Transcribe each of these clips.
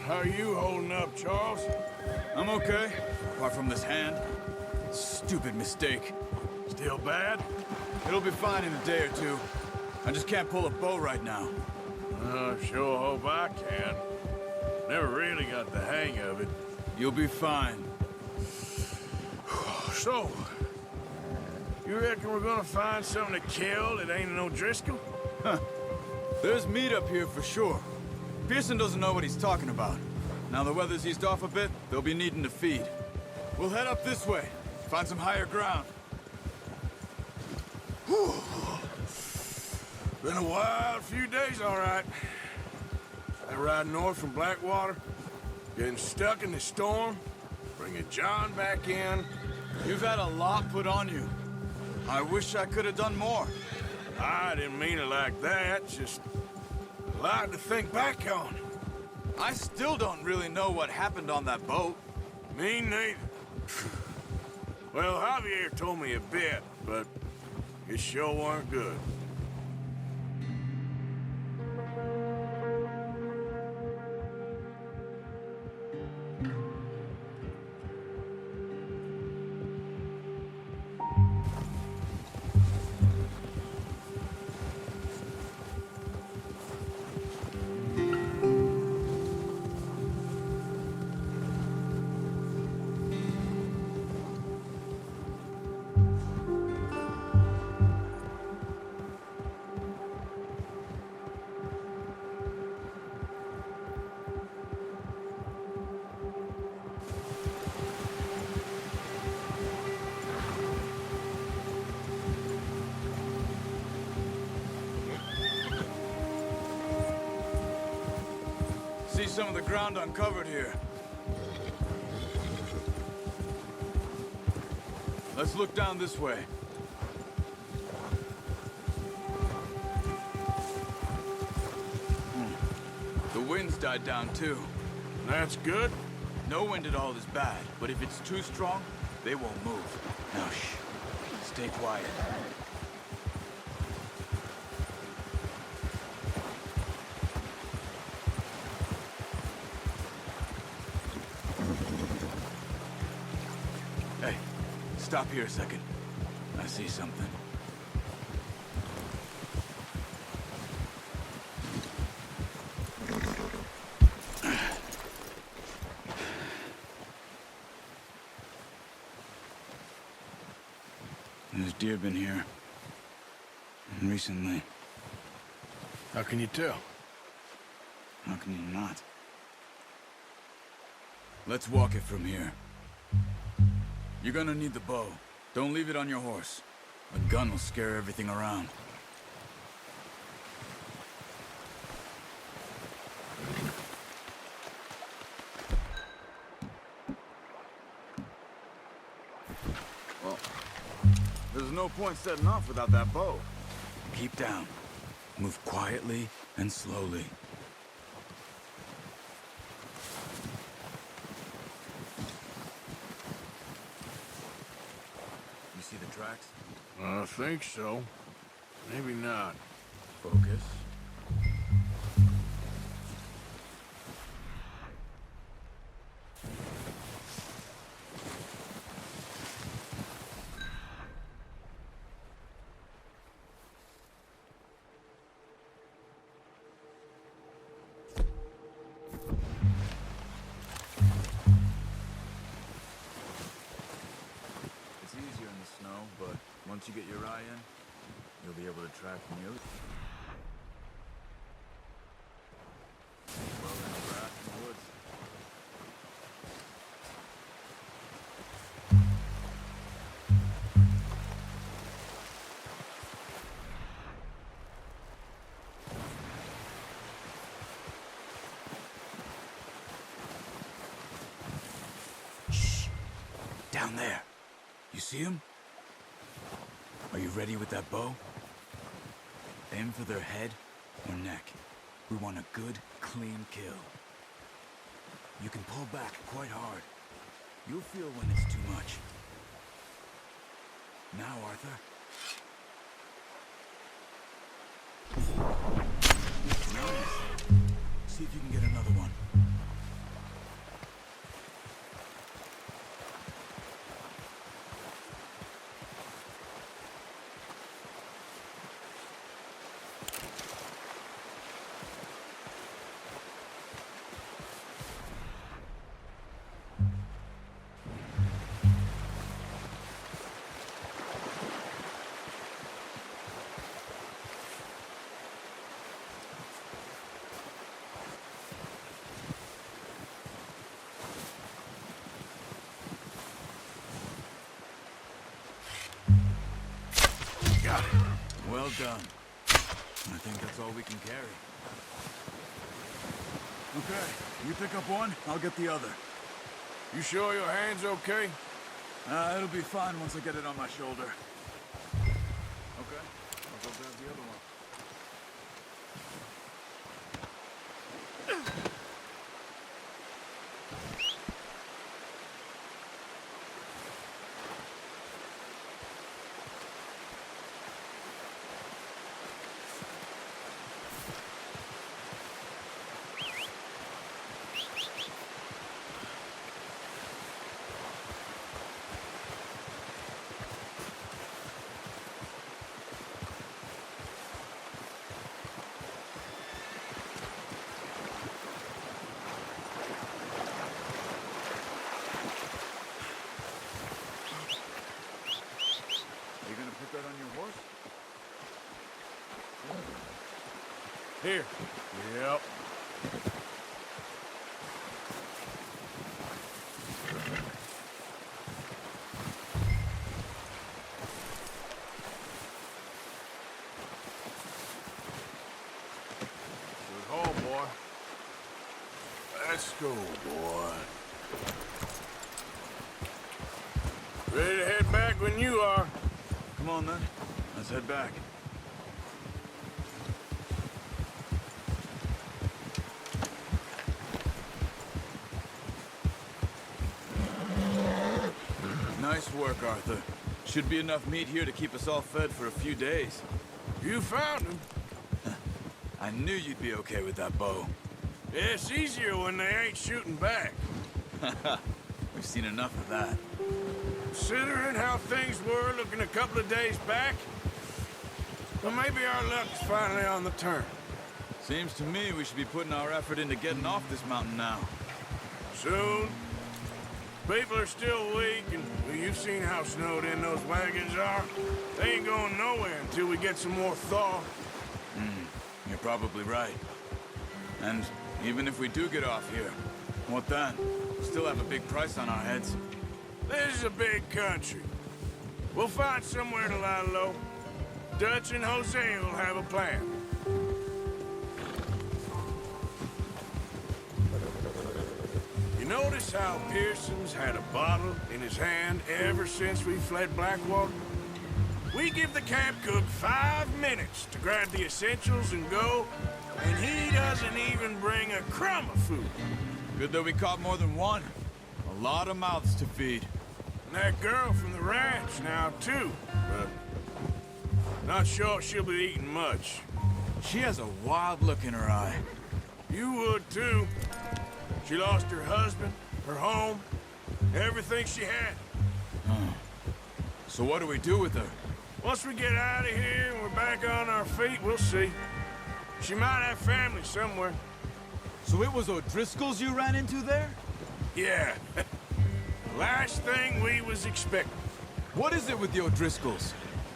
How are you holding up, Charles? I'm okay, apart from this hand. Stupid mistake. Still bad? It'll be fine in a day or two. I just can't pull a bow right now. Sure hope I can. Never really got the hang of it. You'll be fine. So, you reckon we're gonna find something to kill that ain't no Driscoll? There's meat up here for sure. Pearson doesn't know what he's talking about. Now the weather's eased off a bit, they'll be needing to feed. We'll head up this way, find some higher ground. Whew. Been a wild few days, all right. That ride north from Blackwater, getting stuck in the storm, bringing John back in. You've had a lot put on you. I wish I could have done more. I didn't mean it like that, just a lot to think back on. I still don't really know what happened on that boat. Me neither. Well, Javier told me a bit, but it sure weren't good. See some of the ground uncovered here. Let's look down this way. The wind's died down too. That's good. No wind at all is bad, but if it's too strong, they won't move. Now shh. Stay quiet. Hey, stop here a second. I see something. There's deer been here. Recently. How can you tell? How can you not? Let's walk it from here. You're gonna need the bow. Don't leave it on your horse. A gun will scare everything around. Well, there's no point setting off without that bow. Keep down. Move quietly and slowly. You see the tracks? I think so. Maybe not. Focus. It's easier in the snow, but once you get your eye in, you'll be able to track nearly. Well, in the grass in the woods. Shh! Down there. You see him? Are you ready with that bow? Aim for their head or neck. We want a good, clean kill. You can pull back quite hard. You'll feel when it's too much. Now, Arthur. Nice. See if you can get another one. Well done. I think that's all we can carry. Okay, you pick up one, I'll get the other. You sure your hand's okay? It'll be fine once I get it on my shoulder. Okay, I'll go grab the other one. Put that on your horse? Here. Yep. Good haul, boy. Let's go, boy. Ready to head back when you are. Come on, then. Let's head back. Nice work, Arthur. Should be enough meat here to keep us all fed for a few days. You found him. I knew you'd be okay with that bow. It's easier when they ain't shooting back. We've seen enough of that. Considering how things were looking a couple of days back, well, maybe our luck's finally on the turn. Seems to me we should be putting our effort into getting off this mountain now. Soon. People are still weak, and well, you've seen how snowed in those wagons are. They ain't going nowhere until we get some more thaw. You're probably right. And even if we do get off here, what then? We'll still have a big price on our heads. This is a big country. We'll find somewhere to lie low. Dutch and Jose will have a plan. You notice how Pearson's had a bottle in his hand ever since we fled Blackwater? We give the camp cook 5 minutes to grab the essentials and go, and he doesn't even bring a crumb of food. Good that we caught more than one. A lot of mouths to feed. And that girl from the ranch now, too. But not sure she'll be eating much. She has a wild look in her eye. You would, too. She lost her husband, her home, everything she had. So what do we do with her? Once we get out of here and we're back on our feet, we'll see. She might have family somewhere. So it was O'Driscoll's you ran into there? Yeah. Last thing we was expecting. What is it with the O'Driscolls?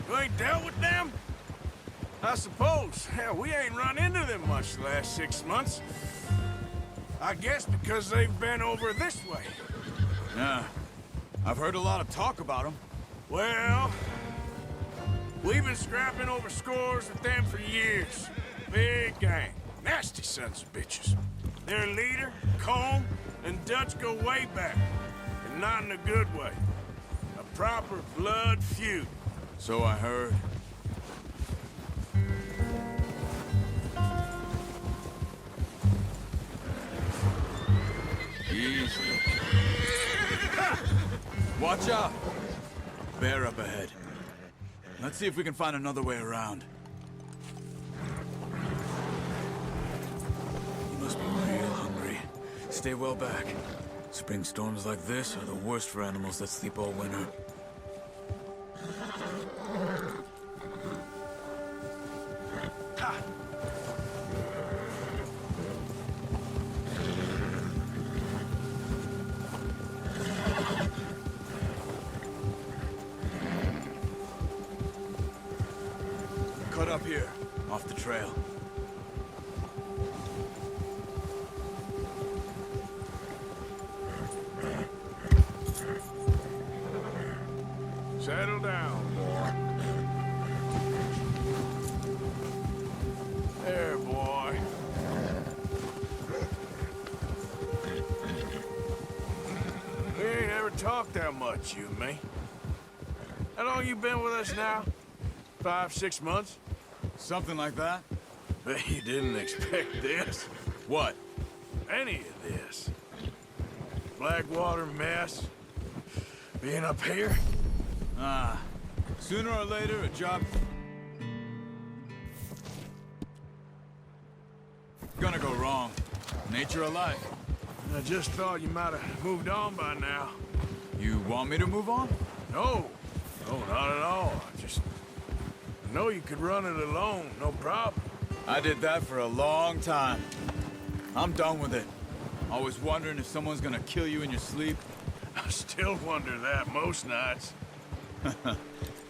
You ain't dealt with them? I suppose. Hell, we ain't run into them much the last 6 months. I guess because they've been over this way. Yeah. I've heard a lot of talk about them. Well, we've been scrapping over scores with them for years. Big gang. Nasty sons of bitches. Their leader, Colm, and Dutch go way back. And not in a good way. A proper blood feud. So I heard. Easy. Watch out! Bear up ahead. Let's see if we can find another way around. You must be real hungry. Stay well back. Spring storms like this are the worst for animals that sleep all winter. Cut up here, off the trail. Settle down, boy. talk that much, you and me. How long you been with us now? 5, 6 months? Something like that? Bet you didn't expect this. What? Any of this. Blackwater mess. Being up here. Sooner or later, a job... gonna go wrong. Nature of life. I just thought you might have moved on by now. You want me to move on? No. No, not at all. I know you could run it alone, no problem. I did that for a long time. I'm done with it. Always wondering if someone's gonna kill you in your sleep. I still wonder that most nights.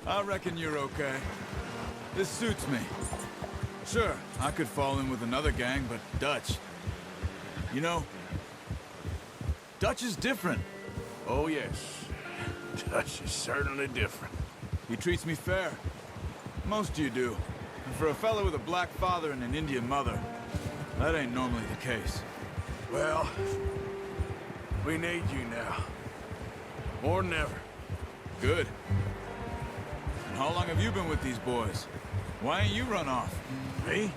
I reckon you're okay. This suits me. Sure, I could fall in with another gang, but Dutch... You know, Dutch is different. Oh, yes. Dutch is certainly different. He treats me fair. Most of you do. And for a fellow with a black father and an Indian mother, that ain't normally the case. Well, we need you now. More than ever. Good. And how long have you been with these boys? Why ain't you run off? Me?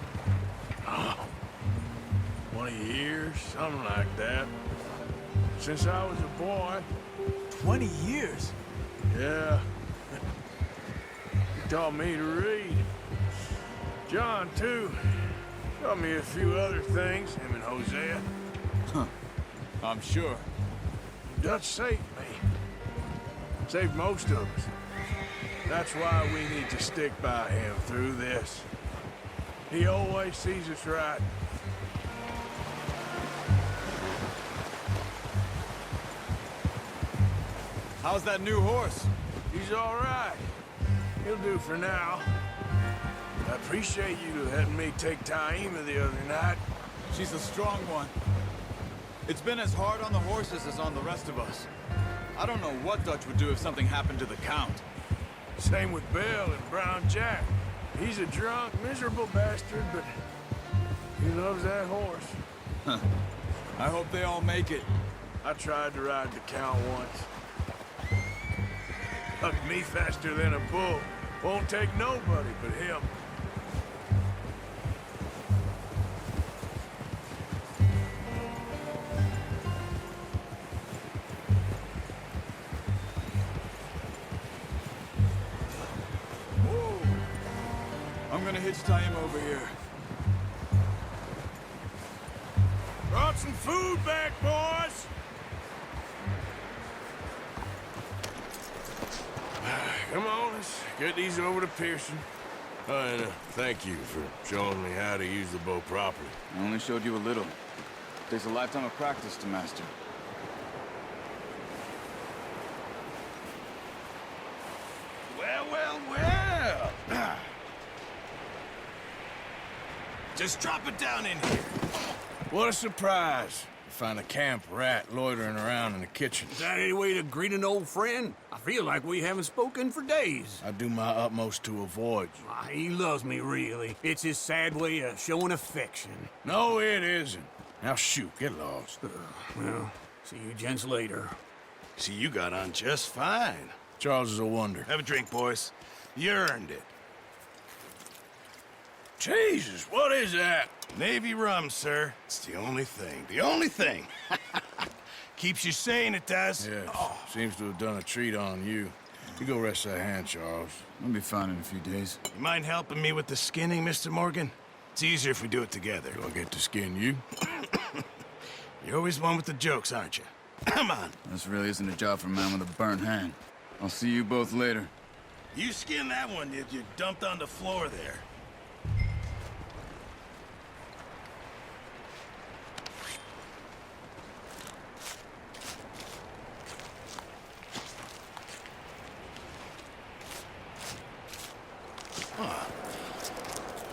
Oh, 20 years, something like that. Since I was a boy. 20 years? Yeah. He taught me to read. John, too. Taught me a few other things, him and Hosea. I'm sure. Dutch saved me. Saved most of us. That's why we need to stick by him through this. He always sees us right. How's that new horse? He's all right. He'll do for now. I appreciate you letting me take Taima the other night. She's a strong one. It's been as hard on the horses as on the rest of us. I don't know what Dutch would do if something happened to the Count. Same with Bill and Brown Jack. He's a drunk, miserable bastard, but he loves that horse. I hope they all make it. I tried to ride the Count once. Hugged me faster than a bull. Won't take nobody but him. I'm gonna hitch Taima over here. Brought some food back, boys! Come on, let's get these over to Pearson. And thank you for showing me how to use the bow properly. I only showed you a little. Takes a lifetime of practice to master. Well, well, well! Just drop it down in here. What a surprise. Find a camp rat loitering around in the kitchen. Is that any way to greet an old friend? I feel like we haven't spoken for days. I do my utmost to avoid you. He loves me, really. It's his sad way of showing affection. No, it isn't. Now shoot, get lost. Well, see you gents later. See, you got on just fine. Charles is a wonder. Have a drink, boys. You earned it. Jesus, what is that? Navy rum, sir. It's the only thing. The only thing. Keeps you sane, it does. Yeah, seems to have done a treat on you. You go rest that hand, Charles. I'll be fine in a few days. You mind helping me with the skinning, Mr. Morgan? It's easier if we do it together. Do I get to skin you? You're always one with the jokes, aren't you? Come on. This really isn't a job for a man with a burnt hand. I'll see you both later. You skinned that one you dumped on the floor there.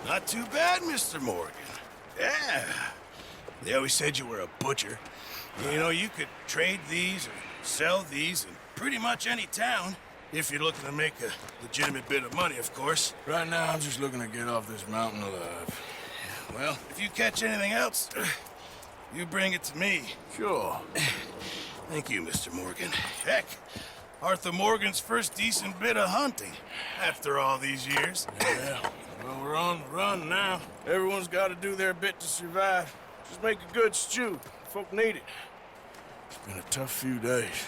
Not too bad, Mr. Morgan. Yeah. They always said you were a butcher. You know, you could trade these or sell these in pretty much any town. If you're looking to make a legitimate bit of money, of course. Right now, I'm just looking to get off this mountain alive. Well, if you catch anything else, you bring it to me. Sure. Thank you, Mr. Morgan. Heck, Arthur Morgan's first decent bit of hunting after all these years. Yeah, well, we're on the run now. Everyone's got to do their bit to survive. Just make a good stew. Folk need it. It's been a tough few days.